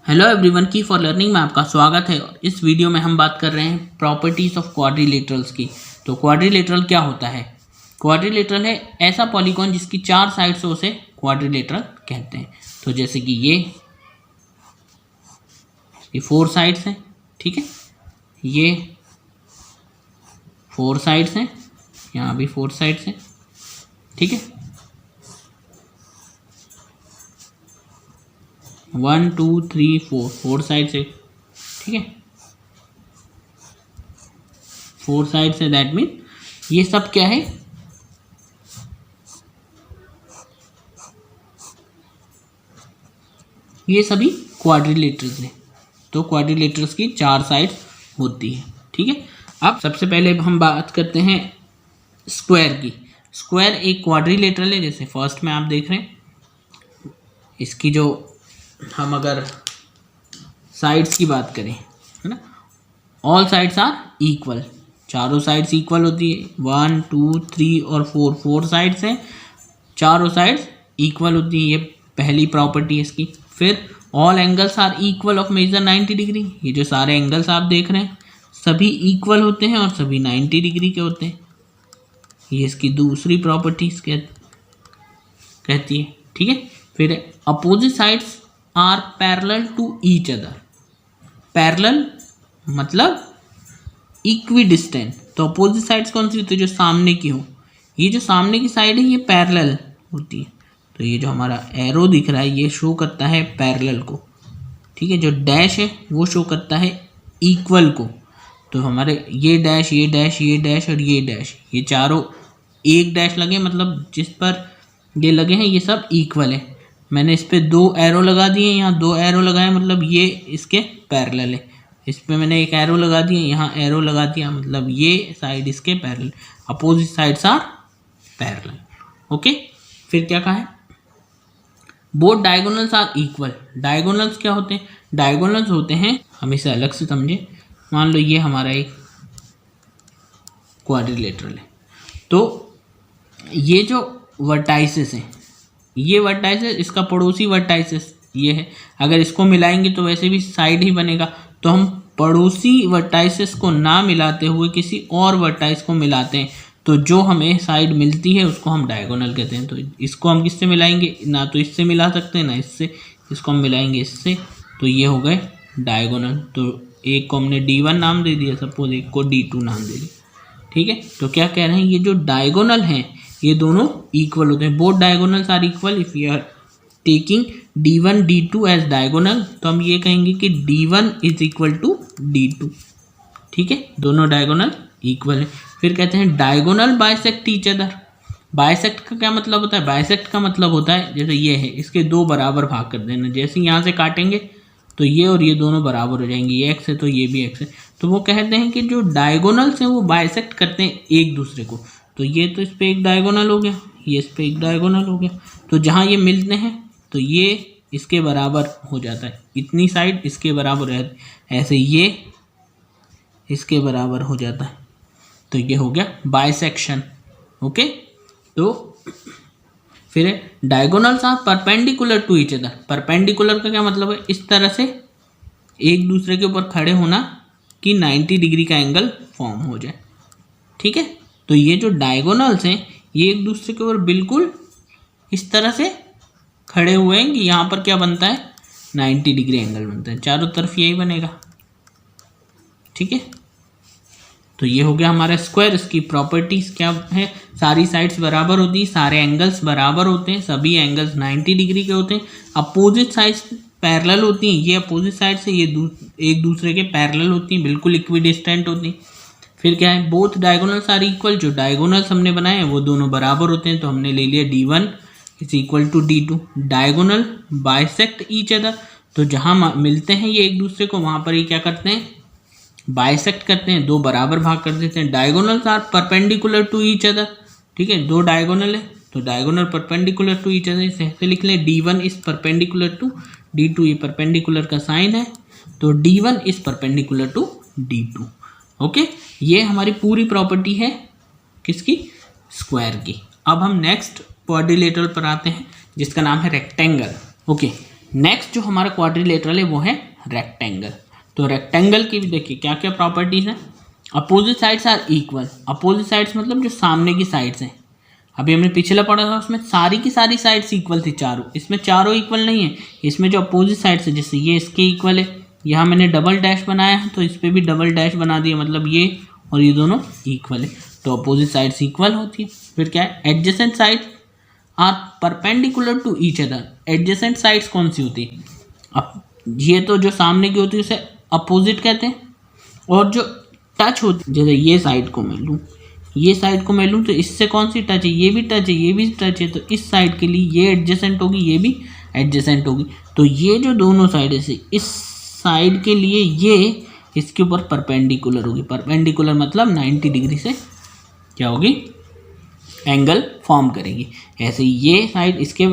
Hello everyone, की for learning में आपका स्वागत है। और इस वीडियो में हम बात कर रहे हैं प्रॉपर्टीज ऑफ क्वाड्रिलेटरल्स की। तो क्वाड्रिलेटरल क्या होता है? क्वाड्रिलेटरल है ऐसा पॉलीगॉन जिसकी चार साइड्स हो उसे क्वाड्रिलेटरल कहते हैं। तो जैसे कि ये 4 साइड्स हैं, ठीक है, ये 4 साइड्स हैं, यहाँ भी 4 साइड्स हैं, ठीक है। 1 2 3 4 साइड से, ठीक है, 4 साइड से। दैट मीन ये सब क्या है? ये सभी क्वाड्रिलेटरल्स हैं। तो क्वाड्रिलेटरल्स की 4 साइड्स होती है, ठीक है। अब सबसे पहले हम बात करते हैं स्क्वायर की। स्क्वायर एक क्वाड्रिलेटरल है। जैसे फर्स्ट में आप देख रहे हैं, इसकी जो हम अगर साइड्स की बात करें, है ना, ऑल साइड्स आर इक्वल, चारों साइड्स इक्वल होती है। 1 2 3 और 4 साइड्स हैं, चारों साइड्स इक्वल होती है। ये पहली प्रॉपर्टी है इसकी। फिर all angles are equal of measure 90 degree. ये जो सारे एंगल्स आप देख रहे हैं सभी इक्वल होते हैं और सभी 90 डिग्री के होते हैं। ये इसकी दूसरी प्रॉपर्टी कहती है, ठीक है। फिर opposite sides are parallel to each other. Parallel मतलब इक्विडिस्टेंट। तो अपोजिट साइड्स कौन सी होती है? जो सामने की हो। ये जो सामने की साइड है ये पैरेलल होती है। तो ये जो हमारा एरो दिख रहा है ये शो करता है पैरेलल को, ठीक है। जो डैश है वो शो करता है इक्वल को। तो हमारे ये डैश, ये डैश, ये डैश और ये डैश, ये चारों एक डैश लगे, मतलब जिस पर ये लगे हैं ये सब इक्वल है। मैंने इस पर 2 एरो लगा दिए, यहाँ 2 एरो लगाए, मतलब ये इसके पैरेलल है। इस पर मैंने एक एरो लगा दिया, यहाँ एरो लगा दिया, मतलब ये साइड इसके parallel. Opposite sides are parallel, okay. फिर क्या कहा है? Both diagonals are equal. Diagonals क्या होते हैं? डायगोनल्स होते हैं, हम इसे अलग से समझे। मान लो ये हमारा एक क्वाड्रिलेटरल है, तो ये जो वर्टाइसेस हैं, ये वर्टाइसेस, इसका पड़ोसी वर्टाइसेस ये है। अगर इसको मिलाएंगे तो वैसे भी साइड ही बनेगा। तो हम पड़ोसी वर्टाइसेस को ना मिलाते हुए किसी और वर्टाइस को मिलाते हैं, तो जो हमें साइड मिलती है उसको हम डायगोनल कहते हैं। तो इसको हम किससे मिलाएंगे? ना तो इससे मिला सकते हैं ना इससे, इसको हम मिलाएंगे इससे, तो ये हो गए डायगोनल। तो एक को हमने D1 नाम दे दिया, सपोज एक को D2 नाम दे दिया, ठीक है। तो क्या कह रहे हैं? ये जो डायगोनल हैं ये दोनों इक्वल होते हैं। Both diagonals are equal if you are taking D1 D2 as diagonal. तो हम ये कहेंगे कि D1 is equal to D2, ठीक है। दोनों डायगोनल इक्वल है। फिर कहते हैं diagonal bisect each other. Bisect का क्या मतलब होता है? बाइसेक्ट का मतलब होता है जैसे ये है, इसके 2 बराबर भाग कर देना। जैसे यहाँ से काटेंगे तो ये और ये दोनों बराबर हो जाएंगे। ये x है तो ये भी x है। तो वो कहते हैं कि जो डायगोनल्स हैं वो बाइसेक्ट करते हैं एक दूसरे को। तो ये तो इस पर एक डायगोनल हो गया, ये इस पर एक डायगोनल हो गया। तो जहाँ ये मिलते हैं तो ये इसके बराबर हो जाता है, इतनी साइड इसके बराबर है, ऐसे ये इसके बराबर हो जाता है। तो ये हो गया बाइसेक्शन, ओके। तो फिर diagonals are perpendicular to each other. Perpendicular का क्या मतलब है? इस तरह से एक दूसरे के ऊपर खड़े होना कि 90 डिग्री का एंगल फॉर्म हो जाए, ठीक है। तो ये जो डायगोनल्स हैं ये एक दूसरे के ऊपर बिल्कुल इस तरह से खड़े हुए हैं कि यहाँ पर क्या बनता है? 90 डिग्री एंगल बनता है। चारों तरफ यही बनेगा, ठीक है। तो ये हो गया हमारा स्क्वायर। इसकी प्रॉपर्टीज क्या है? सारी साइड्स बराबर होती है, सारे एंगल्स बराबर होते हैं, सभी एंगल्स 90 डिग्री के होते हैं। अपोजिट साइड्स पैरेलल होती हैं, ये अपोजिट साइड से ये एक दूसरे के पैरेलल होती हैं, बिल्कुल इक्विडिस्टेंट होती हैं। फिर क्या है? Both diagonals are equal. जो डायगोनल्स हमने बनाए हैं वो दोनों बराबर होते हैं। तो हमने ले लिया D1 is equal to D2। Diagonal bisect each other. तो जहाँ मिलते हैं ये एक दूसरे को, वहाँ पर ये क्या करते हैं? बाइसेक्ट करते हैं, 2 बराबर भाग कर देते हैं। Diagonals are perpendicular to each other, ठीक है। 2 डायगोनल है तो diagonal perpendicular to each other. इसे लिख लें D1 is perpendicular to D2। ये परपेंडिकुलर का साइन है, तो D1 is perpendicular to D2, okay. ये हमारी पूरी प्रॉपर्टी है किसकी? स्क्वायर की। अब हम नेक्स्ट क्वाड्रिलेटरल पर आते हैं जिसका नाम है रेक्टेंगल, ओके। नेक्स्ट जो हमारा क्वाड्रिलेटरल है वो है रेक्टेंगल। तो रेक्टेंगल की भी देखिए क्या क्या प्रॉपर्टीज हैं। Opposite sides are equal. Opposite sides मतलब जो सामने की साइड्स हैं, अभी हमने पिछला पढ़ा था उसमें सारी की सारी साइड्स इक्वल थी चारों, इसमें चारों इक्वल नहीं है। इसमें जो अपोजिट साइड्स है, जैसे ये इसके इक्वल है, यहाँ मैंने डबल डैश बनाया है तो इस पर भी डबल डैश बना दिया, मतलब ये और ये दोनों इक्वल है, तो अपोजिट साइड्स इक्वल होती है। फिर क्या है, adjacent sides are perpendicular to each other. Adjacent sides कौन सी होती है, अब ये तो जो सामने की होती है उसे अपोजिट कहते हैं, और जो टच होती, जैसे ये साइड को मैं लूँ, ये साइड को मैं लूँ तो इससे कौन सी टच है, ये भी टच है, ये भी टच है, तो इस साइड के लिए ये एडजेसेंट होगी, ये भी एडजेसेंट होगी। तो ये जो दोनों साइड है, इस साइड के लिए ये इसके ऊपर परपेंडिकुलर होगी। परपेंडिकुलर मतलब 90 डिग्री से क्या होगी, एंगल फॉर्म करेगी। ऐसे ये साइड इसके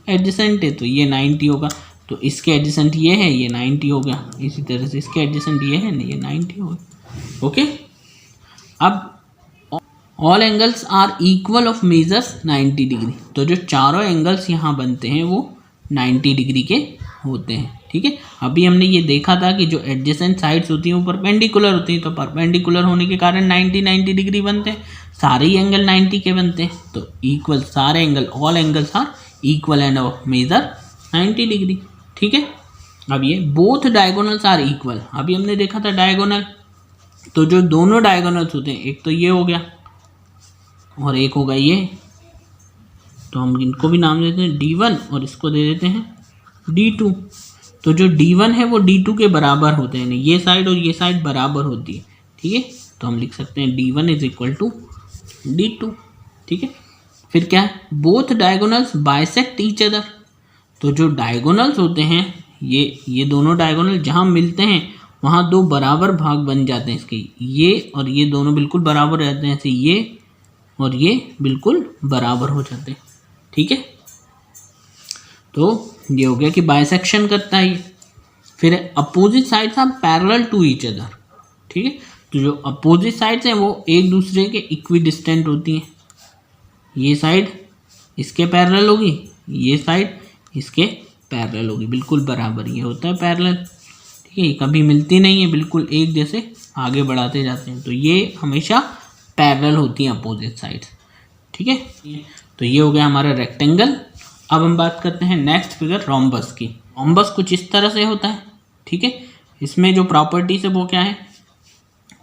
एडजेसेंट है तो ये 90 होगा, तो इसके एडजेसेंट ये है, ये 90 हो गया। इसी तरह से इसके एडजेसेंट ये है ना, ये 90 हो गया। ओके, अब all angles are equal of measures 90 degree. तो जो चारों एंगल्स यहाँ बनते हैं वो 90 डिग्री के होते हैं। ठीक है, अभी हमने ये देखा था कि जो एडजेसेंट साइड्स होती हैं वो परपेंडिकुलर होती हैं, तो परपेंडिकुलर होने के कारण 90 डिग्री बनते हैं, सारे ही एंगल 90 के बनते हैं। तो इक्वल सारे angle, all angles are equal and of measure 90 degree. ठीक है, अब ये बोथ डायगोनल्स आर इक्वल। अभी हमने देखा था डायगोनल, तो जो दोनों डायगोनल्स होते हैं, एक तो ये हो गया और एक होगा ये, तो हम इनको भी नाम देते हैं D1 और इसको दे देते हैं D2। तो जो D1 है वो D2 के बराबर होते हैं, ये साइड और ये साइड बराबर होती है। ठीक है, तो हम लिख सकते हैं D1 is equal to D2। ठीक है, फिर क्या है, both diagonals bisect each other. तो जो डायगोनल्स होते हैं, ये दोनों डायगोनल जहाँ मिलते हैं वहाँ दो बराबर भाग बन जाते हैं इसके, ये और ये दोनों बिल्कुल बराबर रहते हैं, ऐसे ये और ये बिल्कुल बराबर हो जाते हैं। ठीक है, तो ये हो गया कि बाइसेक्शन करता है ये। फिर opposite sides are parallel to each other. ठीक है, तो जो अपोजिट साइड्स हैं वो एक दूसरे के इक्विडिस्टेंट होती हैं। ये साइड इसके पैरेलल होगी, ये साइड इसके पैरेलल होगी, बिल्कुल बराबर, ये होता है पैरेलल। ठीक है, ये कभी मिलती नहीं है, बिल्कुल एक जैसे आगे बढ़ाते जाते हैं, तो ये हमेशा पैरेलल होती हैं अपोजिट साइड्स। ठीक है, तो ये हो गया हमारा रेक्टेंगल। अब हम बात करते हैं नेक्स्ट फिगर रोम्बस की। रोम्बस कुछ इस तरह से होता है। ठीक है, इसमें जो प्रॉपर्टीज है वो क्या है,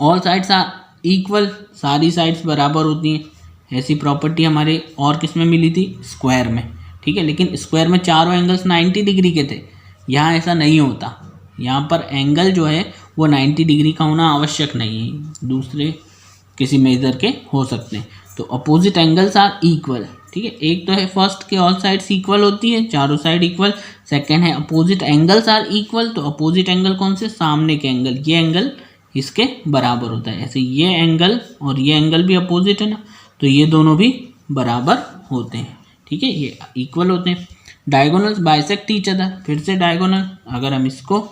ऑल साइड्स आर इक्वल, सारी साइड्स बराबर होती हैं। ऐसी प्रॉपर्टी हमारे और किस में मिली थी, स्क्वायर में। ठीक है, लेकिन स्क्वायर में चारों एंगल्स 90 डिग्री के थे, यहाँ ऐसा नहीं होता। यहाँ पर एंगल जो है वो 90 डिग्री का होना आवश्यक नहीं है, दूसरे किसी मेजर के हो सकते हैं। तो अपोजिट एंगल्स आर इक्वल। ठीक है, एक तो है फर्स्ट के ऑल साइड्स इक्वल होती है, चारों साइड इक्वल। सेकंड है अपोजिट एंगल्स आर इक्वल। तो अपोजिट एंगल कौन से, सामने के एंगल, ये एंगल इसके बराबर होता है। ऐसे ये एंगल और ये एंगल भी अपोजिट है ना, तो ये दोनों भी बराबर होते हैं। ठीक है, ये इक्वल होते हैं। Diagonals bisect each other. फिर से डायगोनल, अगर हम इसको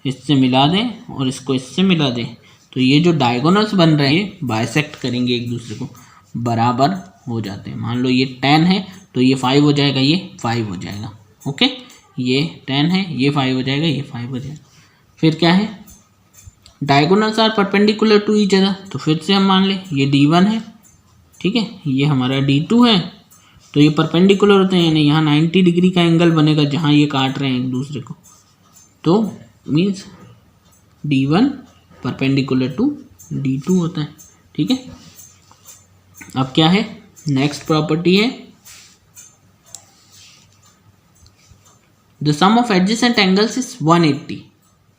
इससे मिला दें और इसको इससे मिला दें तो ये जो डायगोनल्स बन रहे हैं बाइसेक्ट करेंगे, एक दूसरे को बराबर हो जाते हैं। मान लो ये 10 है तो ये 5 हो जाएगा, ये 5 हो जाएगा। ओके, ये 10 है, ये 5 हो जाएगा, ये 5 हो जाएगा। फिर क्या है, diagonals are perpendicular to each other. तो फिर से हम मान लें ये D1 है, ठीक है, ये हमारा D2 है, तो ये परपेंडिकुलर होते हैं, यानी यहाँ 90 डिग्री का एंगल बनेगा जहाँ ये काट रहे हैं एक दूसरे को। तो means D1 perpendicular to D2 होता है। ठीक है, अब क्या है, नेक्स्ट प्रॉपर्टी है the sum of adjacent angles is 180।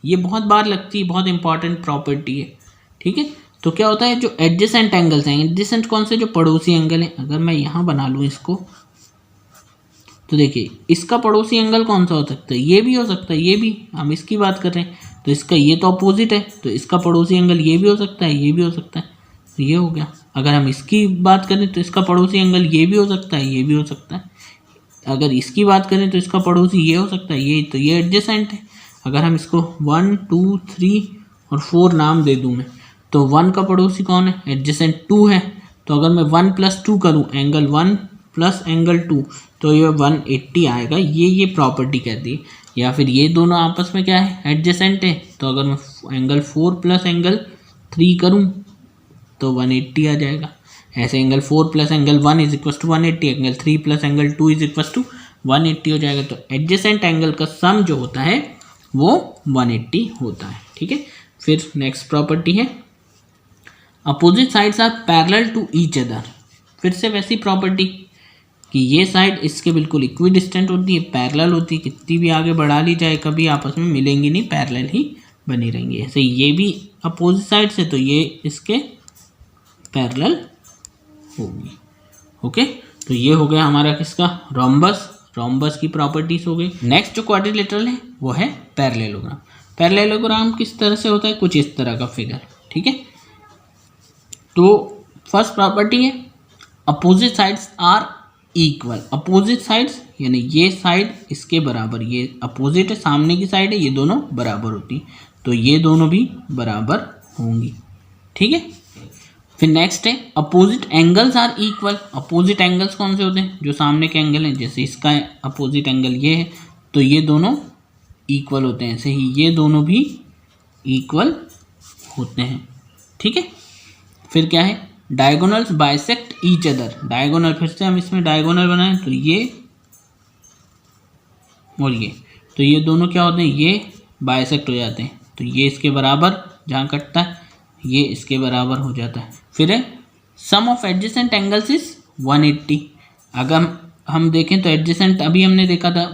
ये बहुत बार लगती है, बहुत इंपॉर्टेंट प्रॉपर्टी है। ठीक है, तो क्या होता है, जो एडजेसेंट एंगल्स हैं, एडजेसेंट कौन से, जो पड़ोसी एंगल हैं। अगर मैं यहाँ बना लूँ इसको, तो देखिए इसका पड़ोसी एंगल कौन सा हो सकता है, ये भी हो सकता है, ये भी, हम इसकी बात कर रहे हैं तो इसका ये तो अपोजिट है, तो इसका पड़ोसी एंगल ये भी हो सकता है, ये भी हो सकता है, तो ये हो गया। अगर हम इसकी बात करें तो इसका पड़ोसी एंगल ये भी हो सकता है, ये भी हो सकता है। अगर इसकी बात करें तो इसका पड़ोसी ये हो सकता है, ये, तो ये एडजेसेंट है। अगर हम इसको 1 2 3 और 4 नाम दे दूँ मैं, तो 1 का पड़ोसी कौन है, एडजेसेंट 2 है। तो अगर मैं 1 + 2 करूँ, एंगल 1 प्लस एंगल 2, तो ये 180 आएगा। ये प्रॉपर्टी कहती है। या फिर ये दोनों आपस में क्या है, एडजेसेंट है, तो अगर मैं एंगल 4 प्लस एंगल 3 करूँ तो 180 आ जाएगा। ऐसे angle 4 plus angle 1 is equal to 180, angle 3 plus angle 2 is equal to 180 हो जाएगा। तो एडजेसेंट एंगल का सम जो होता है वो 180 होता है। ठीक है, फिर नेक्स्ट प्रॉपर्टी है opposite sides are parallel to each other. फिर से वैसी प्रॉपर्टी कि ये साइड इसके बिल्कुल इक्वी डिस्टेंट होती है, पैरेलल होती है, कितनी भी आगे बढ़ा ली जाए कभी आपस में मिलेंगी नहीं, पैरेलल ही बनी रहेंगी। ऐसे ये भी अपोजिट साइड से, तो ये इसके पैरेलल होगी। ओके, तो ये हो गया हमारा किसका, रोम्बस। रोम्बस की प्रॉपर्टीज हो गई। नेक्स्ट जो क्वाड्रिलेटरल है वो है पैरेललोग्राम। पैरेललोग्राम किस तरह से होता है, कुछ इस तरह का फिगर। ठीक है, तो फर्स्ट प्रॉपर्टी है opposite sides are equal. Opposite sides यानी ये साइड इसके बराबर, ये अपोजिट है, सामने की साइड है, ये दोनों बराबर होती है, तो ये दोनों भी बराबर होंगी। ठीक है, फिर नेक्स्ट है opposite angles are equal. Opposite angles कौन से होते हैं, जो सामने के एंगल हैं, जैसे इसका अपोजिट एंगल ये है, तो ये दोनों इक्वल होते हैं। ऐसे ही ये दोनों भी इक्वल होते हैं। ठीक है, फिर क्या है diagonals bisect each other. Diagonal, फिर से हम इसमें डायगोनल बनाएं तो ये और ये, तो ये दोनों क्या होते हैं, ये बाइसेक्ट हो जाते हैं, तो ये इसके बराबर जहाँ कटता है ये इसके बराबर हो जाता है। फिर है सम ऑफ एडजेसेंट एंगल्स इज 180। अगर हम देखें तो एडजेसेंट अभी हमने देखा था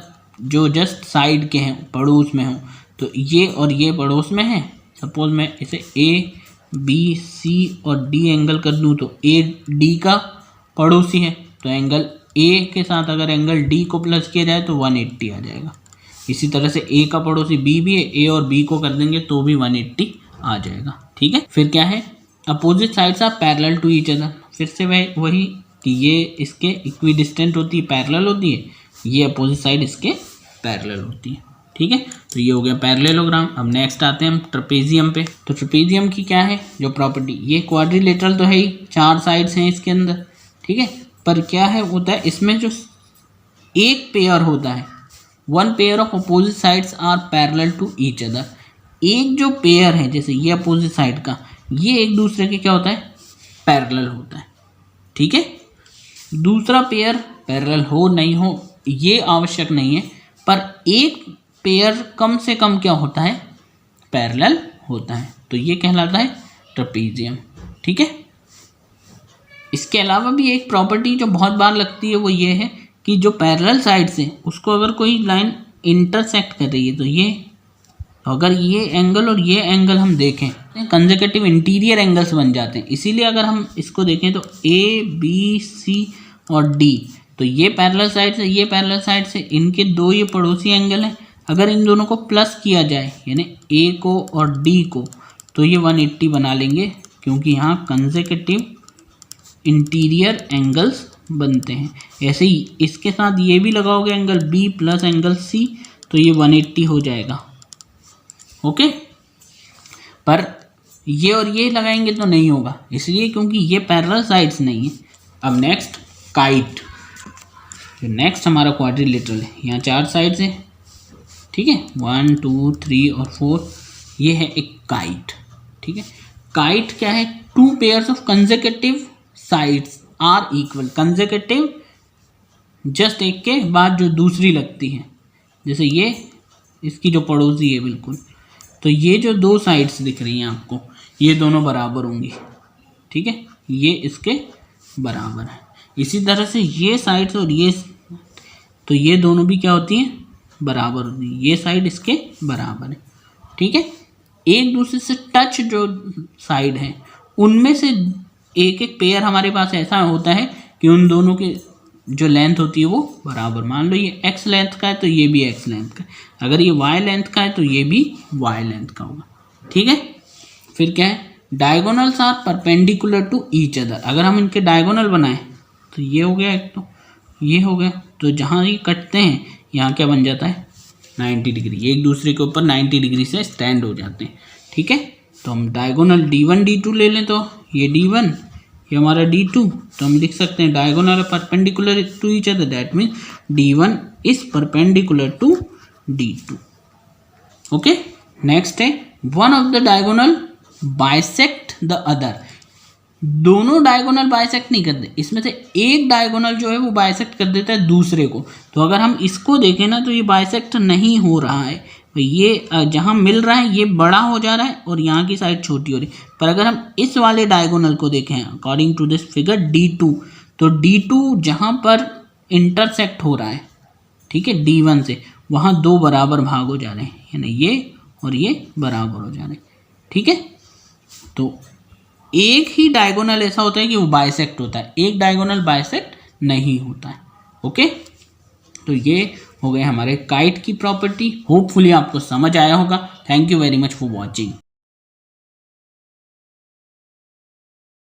जो जस्ट साइड के हैं, पड़ोस में हो, तो ये और ये पड़ोस में है। सपोज मैं इसे ए बी सी और डी एंगल कर दूं तो ए डी का पड़ोसी है, तो एंगल ए के साथ अगर एंगल डी को प्लस किया जाए तो 180 आ जाएगा। इसी तरह से ए का पड़ोसी बी भी है, ए और बी को कर देंगे तो भी 180 आ जाएगा। ठीक है, फिर क्या है opposite sides are parallel to each other. फिर से वही कि ये इसके इक्वी डिस्टेंट होती है, पैरेलल होती है, ये अपोजिट साइड इसके पैरेलल होती है। ठीक है, तो ये हो गया पैरेललोग्राम। अब नेक्स्ट आते हैं हम ट्रेपेजियम पे। तो ट्रेपेजियम की क्या है जो प्रॉपर्टी, ये क्वाड्रिलेटरल तो है ही, 4 साइड्स हैं इसके अंदर। ठीक है, पर क्या है होता है इसमें जो एक पेयर होता है, 1 pair of opposite sides are parallel to each other. एक जो पेयर है जैसे ये अपोजिट साइड का, ये एक दूसरे के क्या होता है, पैरेलल होता है। ठीक है, दूसरा पेयर पैरेलल हो नहीं हो ये आवश्यक नहीं है, पर एक पेयर कम से कम क्या होता है, पैरेलल होता है, तो ये कहलाता है ट्रेपेजियम। ठीक है, इसके अलावा भी एक प्रॉपर्टी जो बहुत बार लगती है वो ये है कि जो पैरेलल साइड से उसको अगर कोई लाइन इंटरसेक्ट कर रही है, तो ये अगर ये एंगल और ये एंगल हम देखें कंसेक्यूटिव इंटीरियर एंगल्स बन जाते हैं। इसीलिए अगर हम इसको देखें तो ए बी सी और डी, तो ये पैरेलल साइड से ये पैरेलल साइड से, इनके दो ये पड़ोसी एंगल हैं, अगर इन दोनों को प्लस किया जाए यानी ए को और डी को, तो ये 180 बना लेंगे, क्योंकि यहाँ कंसेक्यूटिव इंटीरियर एंगल्स बनते हैं। ऐसे ही इसके साथ ये भी लगाओगे angle B plus angle C, तो ये 180 हो जाएगा। ओके, पर ये और ये लगाएंगे तो नहीं होगा, इसलिए क्योंकि ये पैरेलल साइड्स नहीं है। अब नेक्स्ट काइट। जो नेक्स्ट हमारा क्वाड्रिलेटरल है, यहाँ 4 साइड्स हैं। ठीक है, 1 2 3 और 4, ये है एक काइट। ठीक है, काइट क्या है, 2 pairs of consecutive sides are equal. Consecutive just एक के बाद जो दूसरी लगती है, जैसे ये इसकी जो पड़ोसी है बिल्कुल, तो ये जो 2 साइड्स दिख रही हैं आपको, ये दोनों बराबर होंगी। ठीक है, ये इसके बराबर है। इसी तरह से ये साइड्स और ये, तो ये दोनों भी क्या होती हैं, बराबर होती है, ये साइड इसके बराबर है। ठीक है, एक दूसरे से टच जो साइड है उनमें से एक एक पेयर हमारे पास ऐसा होता है कि उन दोनों के जो लेंथ होती है वो बराबर। मान लो ये x लेंथ का है तो ये भी x लेंथ का है, अगर ये y लेंथ का है तो ये भी y लेंथ का होगा। ठीक है, फिर क्या है diagonals are perpendicular to each other. अगर हम इनके डायगोनल बनाएं तो ये हो गया एक, तो ये हो गया, तो जहाँ ये कटते हैं यहाँ क्या बन जाता है 90 डिग्री, एक दूसरे के ऊपर 90 डिग्री से स्टैंड हो जाते हैं। ठीक है, तो हम डायगोनल D1 D2 ले लें तो ये D1, ये हमारा D2, तो हम लिख सकते हैं diagonal are perpendicular to each other, that means D1 is perpendicular to D2। Okay, next है one of the diagonal bisect the other. दोनों डायगोनल बाइसेक्ट नहीं करते, इसमें से एक डायगोनल जो है वो बाइसेक्ट कर देता है दूसरे को। तो अगर हम इसको देखें ना तो ये बाइसेक्ट नहीं हो रहा है, ये जहाँ मिल रहा है ये बड़ा हो जा रहा है और यहाँ की साइड छोटी हो रही है। पर अगर हम इस वाले डायगोनल को देखें according to this figure D2, तो D2 जहाँ पर इंटरसेक्ट हो रहा है, ठीक है, D1 से, वहाँ दो बराबर भाग हो जा रहे हैं, यानी ये और ये बराबर हो जा रहे हैं, ठीक है। तो एक ही डायगोनल ऐसा होता है कि वो बाइसेक्ट होता है, एक डायगोनल बाइसेक्ट नहीं होता है। ओके, तो ये हो गए हमारे काइट की प्रॉपर्टी। होपफुली आपको समझ आया होगा। Thank you very much for watching.